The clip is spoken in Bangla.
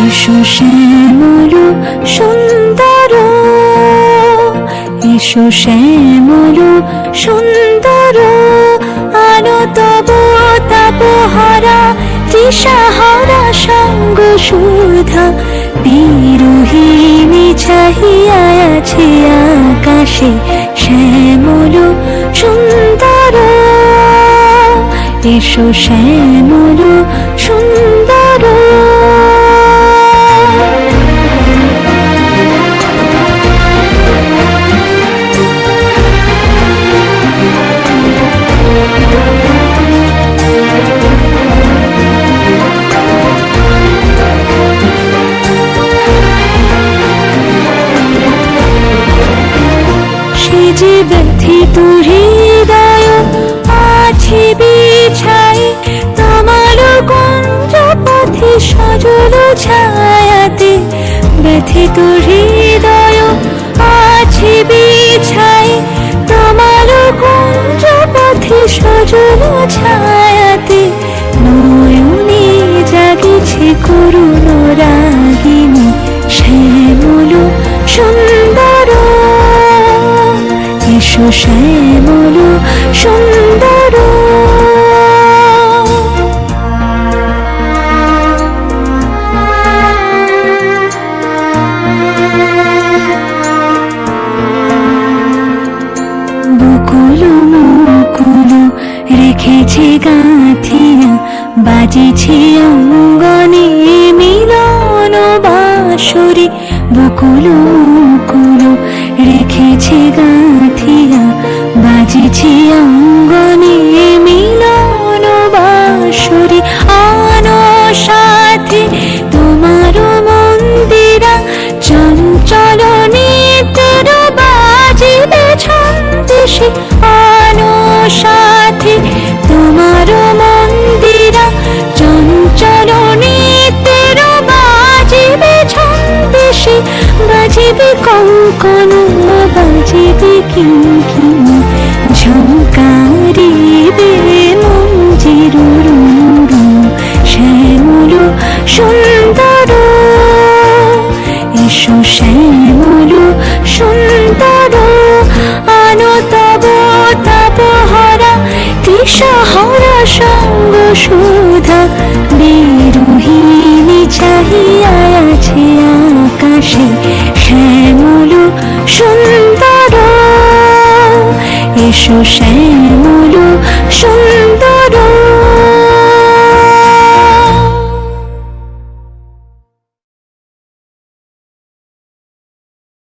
এসো শ্যামল সুন্দর, এসো শ্যামল সুন্দর, আলো তব তাপহারা তৃষাহারা সঙ্গ সুধা। বিরোহিণী চাহিয়া আছে আকাশে শ্যামল সুন্দর, এসো শ্যামল সুন্দর। যে ব্যথিত হৃদয় আছে বিছাই, তোমার কুঞ্জ পথে সজল ছায়াতে। ব্যথিত হৃদয় আছে বিছাই, তোমার কুঞ্জ পথে সজল ছায়াতে। নয়নে জাগিছে করুণ রাগিনী শ্যামল সুন্দর, এসো শ্যামল সুন্দর। বকুল মুকুল রেখেছে গাঁথিয়া, বাজিছে অঙ্গনে মিলন বাঁশরি। বকুল মুকুল রেখেছে গাঁথিয়া, বাজিছে অঙ্গনে মিলন বাঁশরি। আনো সাথে তোমার মন্দিরা, চঞ্চল নিত্যের বাজিবে ছন্দেশে। আনো সাথে তোমার মন্দিরা, চঞ্চল নিত্যের বাজিবে ছন্দেশে। বাজিবে কঙ্কণ বাজিবে কিঙ্কিণী, ঝঙ্কারিবে মঞ্জির রুরু। শ্যামল সুন্দর, এসো শ্যামল সুন্দর, আলো তব তাপহারা তৃষাহারা সঙ্গ সুধা। বিরোহিণী চাহিয়া আছে আকাশে শ্যামল সুন্দর, এসো শ্যামল সুন্দর।